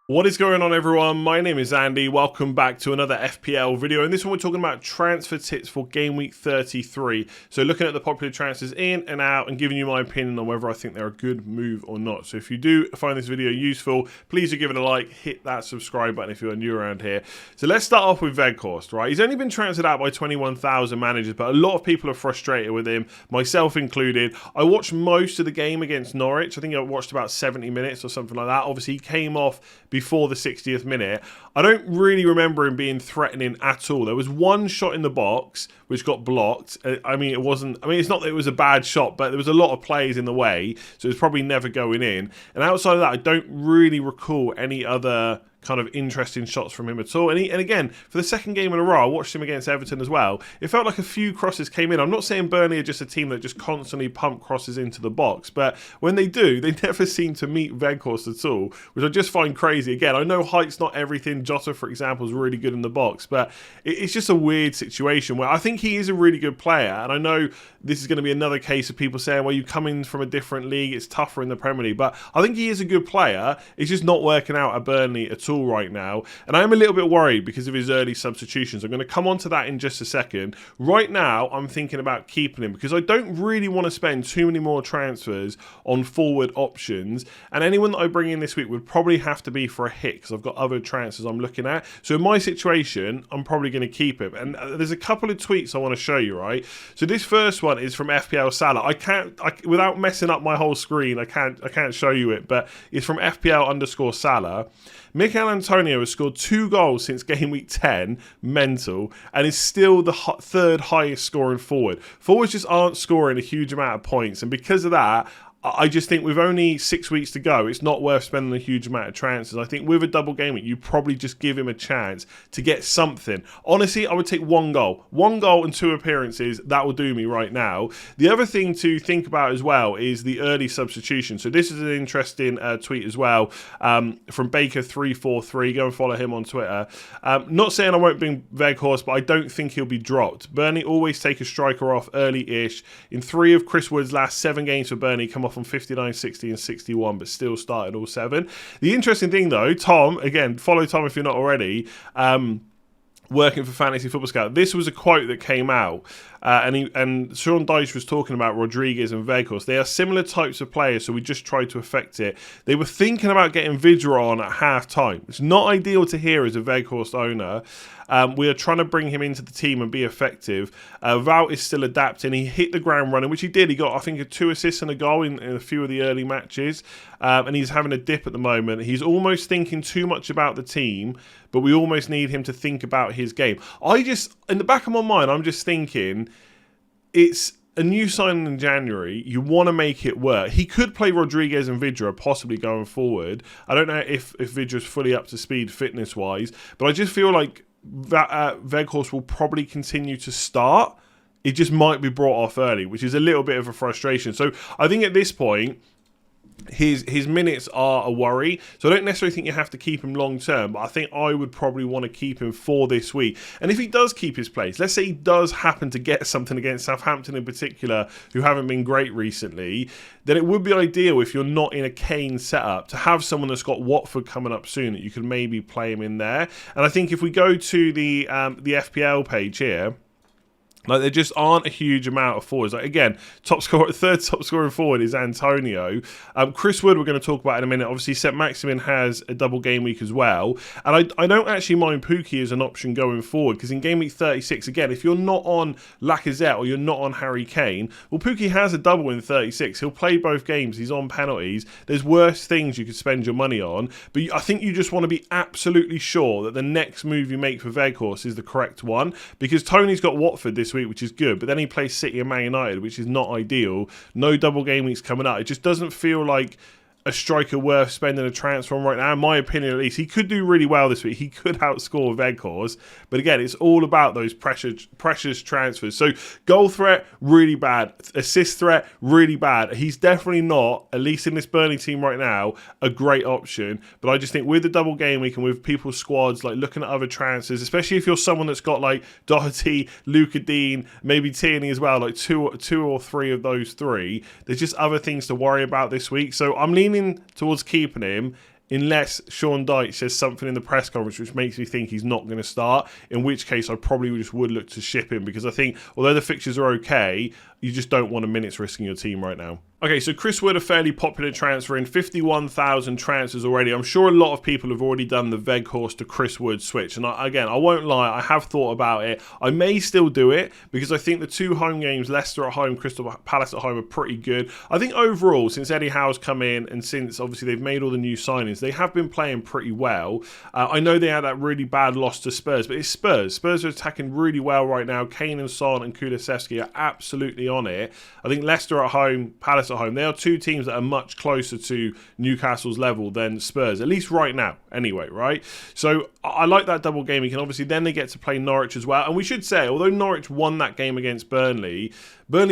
What is going on, everyone? My name is Andy. Welcome back to another FPL video. In this one, we're talking about transfer tips for Game Week 33. So looking at the popular transfers in and out and giving you my opinion on whether I think they're a good move or not. So if you do find this video useful, please do give it a like, hit that subscribe button if you're new around here. So let's start off with Weghorst, right? He's only been transferred out by 21,000 managers, but a lot of people are frustrated with him, myself included. I watched most of the game against Norwich. I think I watched about 70 minutes or something like that. Obviously, he came off before the 60th minute. I don't really remember him being threatening at all. There was one shot in the box which got blocked. It's not that it was a bad shot, but there was a lot of players in the way, so it was probably never going in. And outside of that, I don't really recall any other kind of interesting shots from him at all. And again, for the second game in a row, I watched him against Everton as well. It felt like a few crosses came in. I'm not saying Burnley are just a team that just constantly pump crosses into the box, but when they do, they never seem to meet Weghorst at all, which I just find crazy. Again, I know height's not everything. Jota, for example, is really good in the box, but it's just a weird situation where I think he is a really good player. And I know this is going to be another case of people saying, well, you come in from a different league, it's tougher in the Premier League, but I think he is a good player. It's just not working out at Burnley at all right now, and I am a little bit worried because of his early substitutions. I'm going to come on to that in just a second. Right now, I'm thinking about keeping him because I don't really want to spend too many more transfers on forward options, and anyone that I bring in this week would probably have to be for a hit because I've got other transfers I'm looking at. So in my situation, I'm probably going to keep him, and there's a couple of tweets I want to show you, right? So this first one is from FPL Salah. Without messing up my whole screen, I can't show you it, but it's from FPL_Salah. Mikel Antonio has scored 2 goals since game week 10, mental, and is still the third highest scoring forward. Forwards just aren't scoring a huge amount of points, and because of that, I just think with only 6 weeks to go, it's not worth spending a huge amount of transfers. I think with a double game week, you probably just give him a chance to get something. Honestly, I would take 1 goal. 1 goal and 2 appearances, that will do me right now. The other thing to think about as well is the early substitution. So this is an interesting tweet as well from Baker343. Go and follow him on Twitter. Not saying I won't bring Weghorst, but I don't think he'll be dropped. Burnley always take a striker off early-ish. In 3 of Chris Wood's last 7 games for Burnley, come off on 59, 60 and 61, but still started all 7. The interesting thing though, Tom, again, follow Tom if you're not already, working for Fantasy Football Scout. This was a quote that came out, and Sean Dyche was talking about Rodriguez and Weghorst. They are similar types of players, so we just tried to affect it. They were thinking about getting Vidra on at half-time. It's not ideal to hear as a Weghorst owner. We are trying to bring him into the team and be effective. Wout is still adapting. He hit the ground running, which he did. He got, I think, 2 assists and a goal in a few of the early matches. And he's having a dip at the moment. He's almost thinking too much about the team, but we almost need him to think about his game. In the back of my mind, I'm just thinking, it's a new signing in January. You want to make it work. He could play Rodriguez and Vidra possibly going forward. I don't know if Vidra's fully up to speed fitness-wise, but I just feel like Weghorst will probably continue to start. It just might be brought off early, which is a little bit of a frustration. So I think at this point, his minutes are a worry. So I don't necessarily think you have to keep him long term, but I think I would probably want to keep him for this week. And if he does keep his place, let's say he does happen to get something against Southampton in particular, who haven't been great recently, then it would be ideal if you're not in a Kane setup to have someone that's got Watford coming up soon that you could maybe play him in there. And I think if we go to the FPL page here, like, there just aren't a huge amount of forwards. Like, again, third top scoring forward is Antonio. Chris Wood, we're going to talk about in a minute. Obviously, St. Maximin has a double game week as well. And I don't actually mind Pukki as an option going forward, because in game week 36, again, if you're not on Lacazette or you're not on Harry Kane, well, Pukki has a double in 36. He'll play both games. He's on penalties. There's worse things you could spend your money on. But I think you just want to be absolutely sure that the next move you make for Weghorst is the correct one, because Tony's got Watford this week, which is good, but then he plays City and Man United, which is not ideal. No double game weeks coming up. It just doesn't feel like a striker worth spending a transfer on right now, in my opinion at least. He could do really well this week. He could outscore Weghorst. But again, it's all about those precious transfers. So goal threat, really bad. Assist threat, really bad. He's definitely not, at least in this Burnley team right now, a great option. But I just think with the double game week and with people's squads, like looking at other transfers, especially if you're someone that's got like Doherty, Luca Dean, maybe Tierney as well, like two or three of those three, there's just other things to worry about this week. So I'm leaning towards keeping him. unless Sean Dyche says something in the press conference which makes me think he's not going to start, in which case I probably just would look to ship him, because I think although the fixtures are okay, you just don't want a minute's risk in your team right now. Okay, so Chris Wood, a fairly popular transfer in 51,000 transfers already. I'm sure a lot of people have already done the Weghorst to Chris Wood switch. And again, I won't lie, I have thought about it. I may still do it because I think the 2 home games, Leicester at home, Crystal Palace at home, are pretty good. I think overall, since Eddie Howe's come in and since obviously they've made all the new signings, they have been playing pretty well. I know they had that really bad loss to Spurs, but it's Spurs. Spurs are attacking really well right now. Kane and Son and Kulusevski are absolutely on it. I think Leicester at home, Palace at home, they are 2 teams that are much closer to Newcastle's level than Spurs, at least right now anyway, right? So I like that double game week, and obviously then they get to play Norwich as well. And we should say, although Norwich won that game against Burnley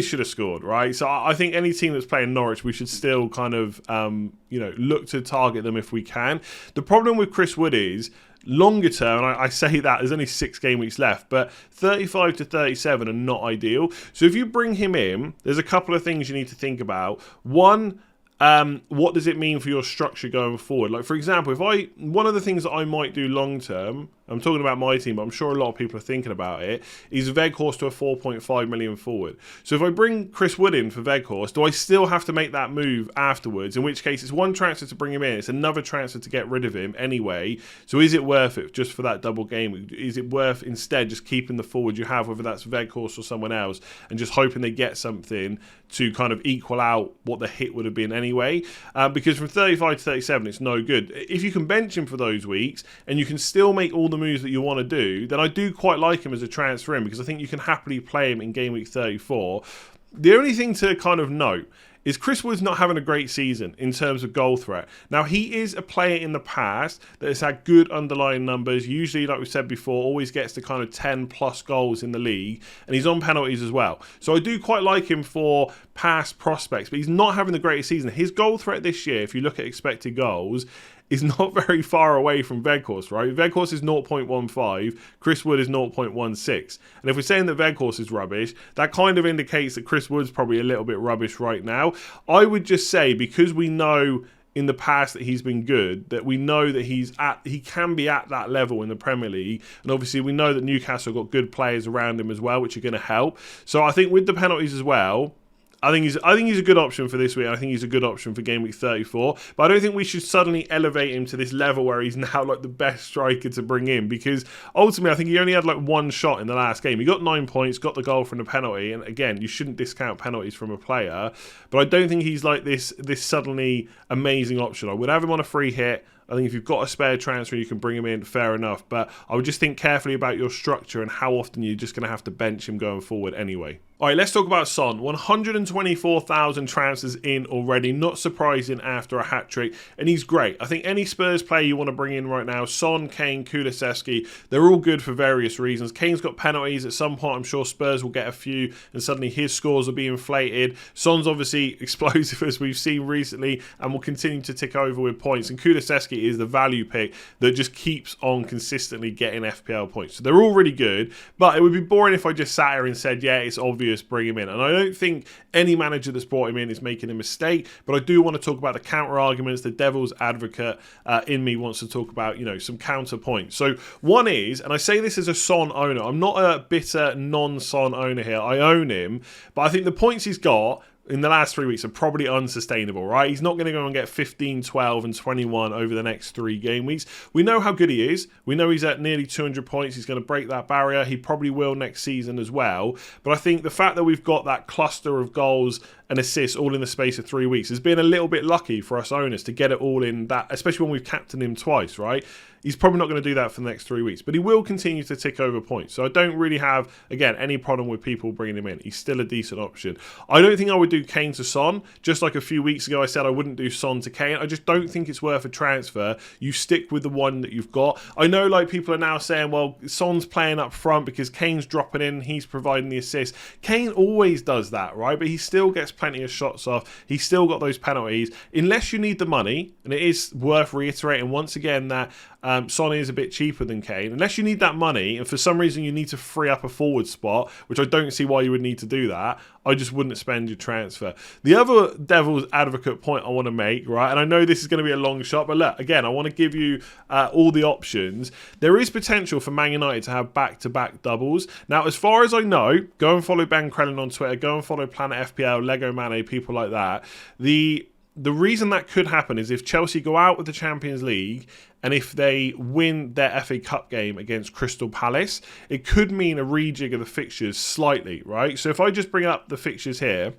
should have scored, right? So I think any team that's playing Norwich, we should still kind of look to target them if we can. The problem with Chris Wood is, longer term, and I say that there's only 6 game weeks left, but 35 to 37 are not ideal. So if you bring him in, there's a couple of things you need to think about. One, what does it mean for your structure going forward? Like, for example, one of the things that I might do long term, I'm talking about my team, but I'm sure a lot of people are thinking about it, is Weghorst to a 4.5 million forward. So if I bring Chris Wood in for Weghorst, do I still have to make that move afterwards? In which case, it's one transfer to bring him in, it's another transfer to get rid of him anyway. So is it worth it just for that double game? Is it worth instead just keeping the forward you have, whether that's Weghorst or someone else, and just hoping they get something to kind of equal out what the hit would have been anyway? Because from 35 to 37, it's no good. If you can bench him for those weeks and you can still make all the moves that you want to do, then I do quite like him as a transfer in, because I think you can happily play him in game week 34. The only thing to kind of note is Chris Wood's not having a great season in terms of goal threat. Now, he is a player in the past that has had good underlying numbers. Usually, like we said before, always gets to kind of 10 plus goals in the league. And he's on penalties as well. So I do quite like him for past prospects, but he's not having the greatest season. His goal threat this year, if you look at expected goals, is not very far away from Weghorst, right? Weghorst is 0.15, Chris Wood is 0.16. And if we're saying that Weghorst is rubbish, that kind of indicates that Chris Wood's probably a little bit rubbish right now. I would just say, because we know in the past that he's been good, that we know that he can be at that level in the Premier League, and obviously we know that Newcastle got good players around him as well, which are going to help. So I think with the penalties as well, I think he's a good option for this week. I think he's a good option for game week 34. But I don't think we should suddenly elevate him to this level where he's now like the best striker to bring in, because ultimately I think he only had like 1 shot in the last game. He got 9 points, got the goal from the penalty, and again, you shouldn't discount penalties from a player. But I don't think he's like this suddenly amazing option. I would have him on a free hit. I think if you've got a spare transfer, you can bring him in, fair enough. But I would just think carefully about your structure and how often you're just going to have to bench him going forward anyway. All right, let's talk about Son. 124,000 transfers in already. Not surprising after a hat-trick. And he's great. I think any Spurs player you want to bring in right now, Son, Kane, Kulusevski, they're all good for various reasons. Kane's got penalties. At some point, I'm sure Spurs will get a few and suddenly his scores will be inflated. Son's obviously explosive, as we've seen recently, and will continue to tick over with points. And Kulusevski is the value pick that just keeps on consistently getting FPL points. So they're all really good, but it would be boring if I just sat here and said, yeah, it's obvious, bring him in. And I don't think any manager that's brought him in is making a mistake, but I do want to talk about the counter arguments. The devil's advocate in me wants to talk about, some counter points. So one is, and I say this as a Son owner, I'm not a bitter non-Son owner here. I own him, but I think the points he's got in the last 3 weeks are probably unsustainable, right? He's not going to go and get 15, 12 and 21 over the next 3 game weeks. We know how good he is. We know he's at nearly 200 points. He's going to break that barrier. He probably will next season as well. But I think the fact that we've got that cluster of goals and assists all in the space of 3 weeks has been a little bit lucky for us owners to get it all in that, especially when we've captained him twice, right? He's probably not going to do that for the next 3 weeks, but he will continue to tick over points. So I don't really have, again, any problem with people bringing him in. He's still a decent option. I don't think I would do Kane to Son. Just like a few weeks ago I said I wouldn't do Son to Kane. I just don't think it's worth a transfer. You stick with the one that you've got. I know like people are now saying, well, Son's playing up front because Kane's dropping in, he's providing the assist. Kane always does that, right? But he still gets plenty of shots off. He's still got those penalties. Unless you need the money, and it is worth reiterating once again that Son is a bit cheaper than Kane. Unless you need that money, and for some reason you need to free up a forward spot, which I don't see why you would need to do that, I just wouldn't spend your transfer. The other devil's advocate point I want to make, right, and I know this is going to be a long shot, but look, again, I want to give you all the options. There is potential for Man United to have back-to-back doubles. Now, as far as I know, go and follow Ben Crellin on Twitter, go and follow Planet FPL, Lego Mane, people like that. The reason that could happen is if Chelsea go out with the Champions League and if they win their FA Cup game against Crystal Palace, it could mean a rejig of the fixtures slightly, right? So if I just bring up the fixtures here,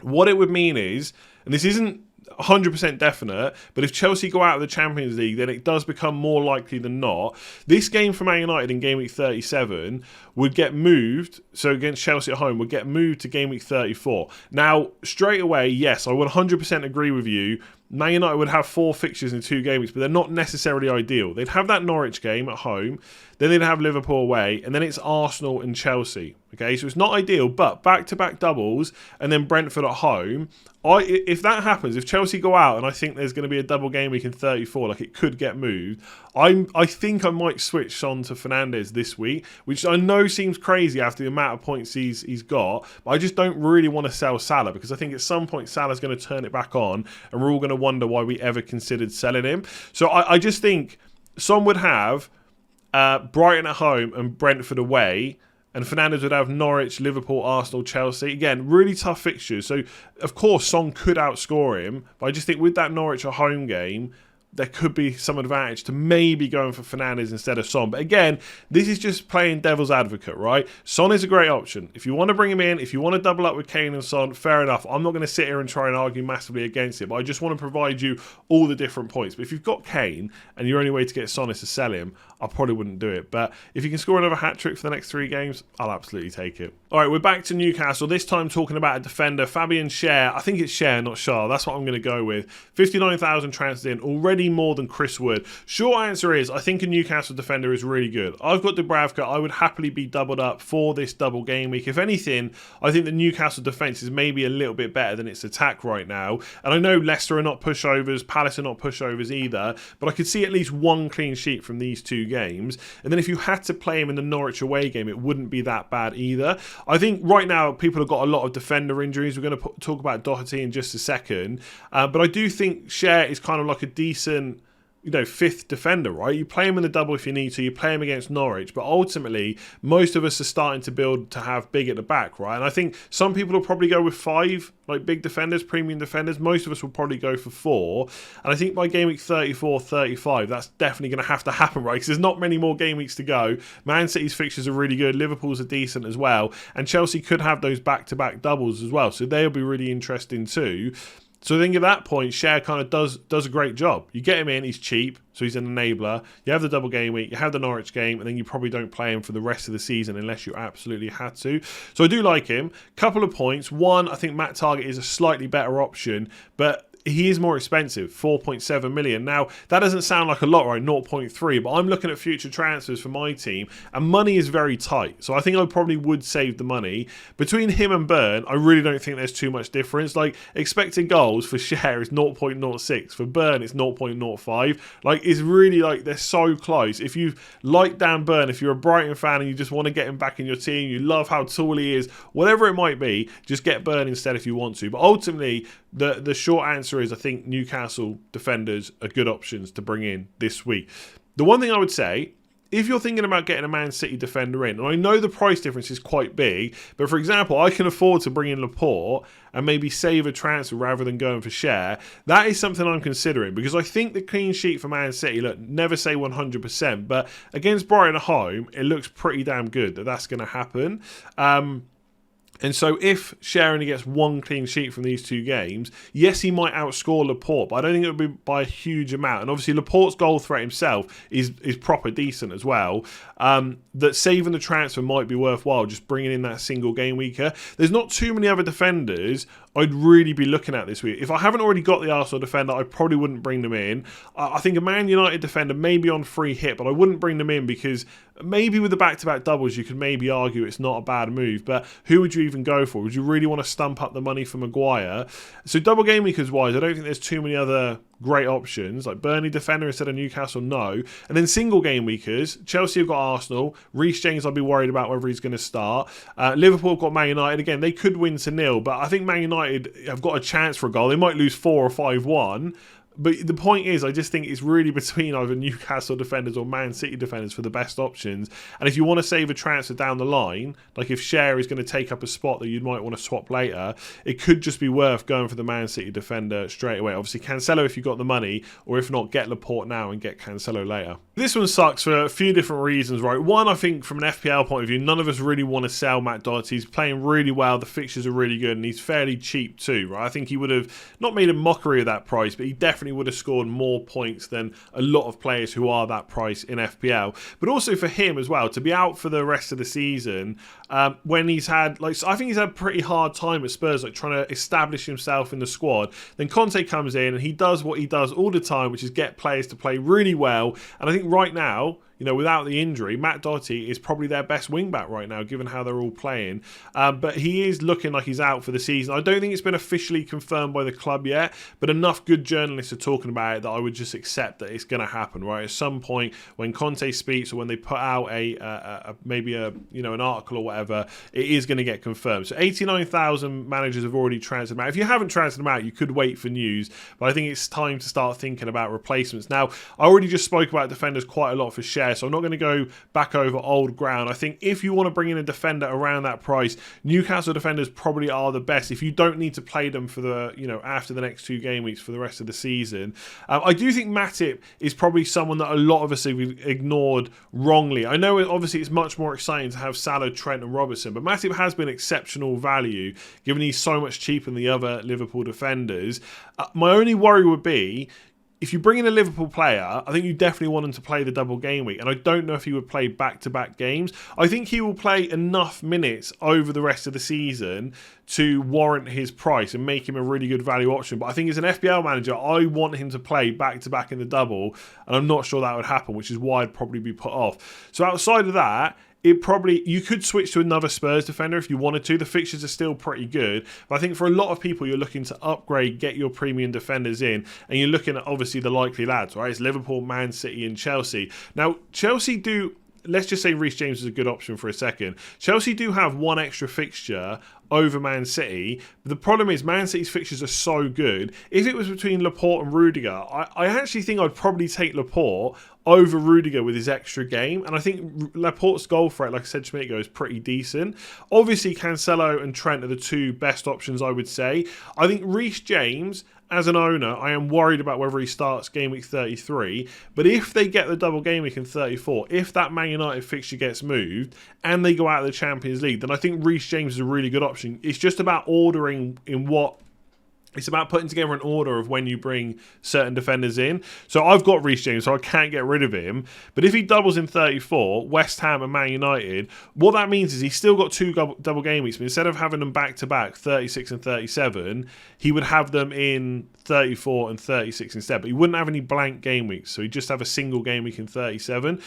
what it would mean is, and this isn't 100% definite, but if Chelsea go out of the Champions League, then it does become more likely than not. This game for Man United in Game Week 37 would get moved, so against Chelsea at home, would get moved to Game Week 34. Now, straight away, yes, I would 100% agree with you. Man United would have 4 fixtures in 2 game weeks, but they're not necessarily ideal. They'd have that Norwich game at home, then they'd have Liverpool away, and then it's Arsenal and Chelsea. Okay, so it's not ideal, but back-to-back doubles, and then Brentford at home. If that happens, if Chelsea go out, and I think there's going to be a double game week in 34, like it could get moved, I think I might switch Son to Fernandes this week, which I know seems crazy after the amount of points he's got, but I just don't really want to sell Salah, because I think at some point Salah's going to turn it back on, and we're all going to wonder why we ever considered selling him. So I just think Son would have Brighton at home and Brentford away, and Fernandes would have Norwich, Liverpool, Arsenal, Chelsea. Again, really tough fixtures. So, of course, Son could outscore him, but I just think with that Norwich at home game, there could be some advantage to maybe going for Fernandes instead of Son. But again, this is just playing devil's advocate, right? Son is a great option. If you want to bring him in, if you want to double up with Kane and Son, fair enough. I'm not going to sit here and try and argue massively against it, but I just want to provide you all the different points. But if you've got Kane and your only way to get Son is to sell him, I probably wouldn't do it. But if you can score another hat-trick for the next 3 games, I'll absolutely take it. All right, we're back to Newcastle, this time talking about a defender, Fabian Schär. I think it's Schär, not Schär. That's what I'm going to go with. 59,000 transfers in, already more than Chris Wood. Short answer is, I think a Newcastle defender is really good. I've got Dubravka. I would happily be doubled up for this double game week. If anything, I think the Newcastle defence is maybe a little bit better than its attack right now. And I know Leicester are not pushovers, Palace are not pushovers either, but I could see at least 1 clean sheet from these 2 games. And then if you had to play him in the Norwich away game, it wouldn't be that bad either. I think right now people have got a lot of defender injuries. We're going to talk about Doherty in just a second. But I do think Schär is kind of like a decent, 5th defender, right? You play him in the double if you need to, you play him against Norwich, but ultimately, most of us are starting to build to have big at the back, right? And I think some people will probably go with 5, like big defenders, premium defenders. Most of us will probably go for 4. And I think by game week 34, 35, that's definitely going to happen, right? Because there's not many more game weeks to go. Man City's fixtures are really good, Liverpool's are decent as well, and Chelsea could have those back-to-back doubles as well, so they'll be really interesting too. So I think at that point, Schär kind of does a great job. You get him in, he's cheap, so he's an enabler. You have the double game week, you have the Norwich game, and then you probably don't play him for the rest of the season unless you absolutely had to. So I do like him. Couple of points. One, I think Matt Target is a slightly better option, but he is more expensive, 4.7 million. Now, that doesn't sound like a lot, right? 0.3, but I'm looking at future transfers for my team, and money is very tight. So I think I probably would save the money. Between him and Burn, I really don't think there's too much difference. Like, expected goals for Schär is 0.06. For Burn, it's 0.05. Like, it's really like they're so close. If you like Dan Burn, if you're a Brighton fan and you just want to get him back in your team, you love how tall he is, whatever it might be, just get Burn instead if you want to. But ultimately, the short answer is I think Newcastle defenders are good options to bring in this week. The one thing I would say, if you're thinking about getting a Man City defender in, and I know the price difference is quite big, but for example, I can afford to bring in Laporte and maybe save a transfer rather than going for Schär, that is something I'm considering, because I think the clean sheet for Man City, look, never say 100%, but against Brighton at home, it looks pretty damn good that that's going to happen. And so if Schär only gets 1 clean sheet from these 2 games, yes, he might outscore Laporte, but I don't think it would be by a huge amount. And obviously Laporte's goal threat himself is proper decent as well. That saving the transfer might be worthwhile, just bringing in that single game weeker. There's not too many other defenders I'd really be looking at this week. If I haven't already got the Arsenal defender, I probably wouldn't bring them in. I think a Man United defender may be on free hit, but I wouldn't bring them in because maybe with the back-to-back doubles, you could maybe argue it's not a bad move. But who would you even go for? Would you really want to stump up the money for Maguire? So double game weekers wise, I don't think there's too many other great options, like Burnley defender instead of Newcastle, no. And then single game weekers, Chelsea have got Arsenal. Reece James, I'd be worried about whether he's going to start. Liverpool have got Man United. Again, they could win to 0, but I think Man United have got a chance for a goal. They might lose 4 or 5-1. But the point is, I just think it's really between either Newcastle defenders or Man City defenders for the best options. And if you want to save a transfer down the line, like if Cher is going to take up a spot that you might want to swap later, it could just be worth going for the Man City defender straight away. Obviously, Cancelo if you've got the money, or if not, get Laporte now and get Cancelo later. This one sucks for a few different reasons, right? One, I think from an FPL point of view, none of us really want to sell Matt Doherty. He's playing really well, the fixtures are really good, and he's fairly cheap too, right? I think he would have not made a mockery of that price, but he definitely would have scored more points than a lot of players who are that price in FPL. But also for him as well, to be out for the rest of the season, when he's had, like, I think he's had a pretty hard time at Spurs, like trying to establish himself in the squad. Then Conte comes in and he does what he does all the time, which is get players to play really well. And I think right now, you know, without the injury, Matt Doherty is probably their best wing-back right now, given how they're all playing. But he is looking like he's out for the season. I don't think it's been officially confirmed by the club yet, but enough good journalists are talking about it that I would just accept that it's going to happen, right? At some point, when Conte speaks or when they put out maybe an article or whatever, it is going to get confirmed. So 89,000 managers have already transferred him out. If you haven't transferred him out, you could wait for news, but I think it's time to start thinking about replacements. Now, I already just spoke about defenders quite a lot for Cher, so I'm not going to go back over old ground. I think if you want to bring in a defender around that price, Newcastle defenders probably are the best if you don't need to play them for the, after the next 2 game weeks for the rest of the season. I do think Matip is probably someone that a lot of us have ignored wrongly. I know obviously it's much more exciting to have Salah, Trent and Robertson, but Matip has been exceptional value given he's so much cheaper than the other Liverpool defenders. My only worry would be, if you bring in a Liverpool player, I think you definitely want him to play the double game week. And I don't know if he would play back-to-back games. I think he will play enough minutes over the rest of the season to warrant his price and make him a really good value option. But I think as an FPL manager, I want him to play back-to-back in the double. And I'm not sure that would happen, which is why I'd probably be put off. So outside of that, you could switch to another Spurs defender if you wanted to. The fixtures are still pretty good. But I think for a lot of people, you're looking to upgrade, get your premium defenders in, and you're looking at obviously the likely lads, right? It's Liverpool, Man City and Chelsea. Now, Chelsea let's just say Reece James is a good option for a second. Chelsea do have one extra fixture over Man City. But the problem is Man City's fixtures are so good. If it was between Laporte and Rudiger, I actually think I'd probably take Laporte over Rudiger with his extra game. And I think Laporte's goal threat, like I said to me ago, is pretty decent. Obviously, Cancelo and Trent are the 2 best options, I would say. I think Reece James, as an owner, I am worried about whether he starts game week 33. But if they get the double game week in 34, if that Man United fixture gets moved and they go out of the Champions League, then I think Reece James is a really good option. It's just about ordering in what... It's about putting together an order of when you bring certain defenders in. So I've got Reece James, so I can't get rid of him. But if he doubles in 34, West Ham and Man United, what that means is he's still got 2 double game weeks. But instead of having them back-to-back, 36 and 37, he would have them in 34 and 36 instead. But he wouldn't have any blank game weeks. So he'd just have a single game week in 37.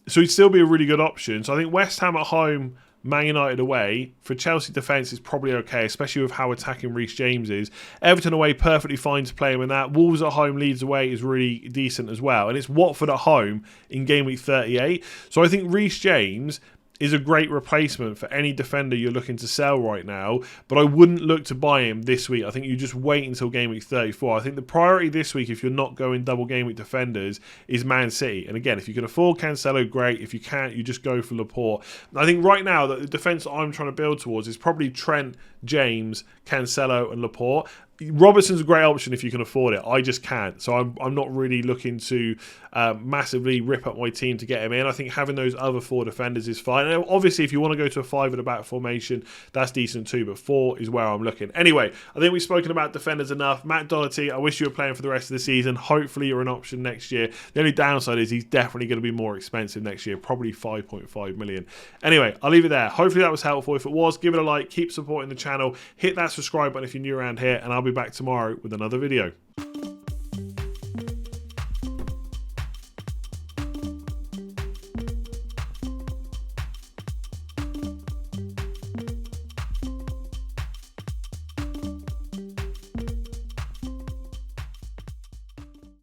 So he'd still be a really good option. So I think West Ham at home, Man United away, for Chelsea defence is probably okay, especially with how attacking Reece James is. Everton away, perfectly fine to play him in that. Wolves at home, Leeds away is really decent as well. And it's Watford at home in game week 38. So I think Reece James is a great replacement for any defender you're looking to sell right now, but I wouldn't look to buy him this week. I think you just wait until game week 34. I think the priority this week, if you're not going double game week defenders, is Man City. And again, if you can afford Cancelo, great. If you can't, you just go for Laporte. I think right now that the defence that I'm trying to build towards is probably Trent, James, Cancelo and Laporte. Robertson's a great option if you can afford it. I just can't. So I'm not really looking to massively rip up my team to get him in. I think having those other 4 defenders is fine. And obviously, if you want to go to a 5 at the back formation, that's decent too. But 4 is where I'm looking. Anyway, I think we've spoken about defenders enough. Matt Doherty, I wish you were playing for the rest of the season. Hopefully, you're an option next year. The only downside is he's definitely going to be more expensive next year. Probably 5.5 million. Anyway, I'll leave it there. Hopefully, that was helpful. If it was, give it a like. Keep supporting the channel. Hit that subscribe button if you're new around here. And I'll be back tomorrow with another video.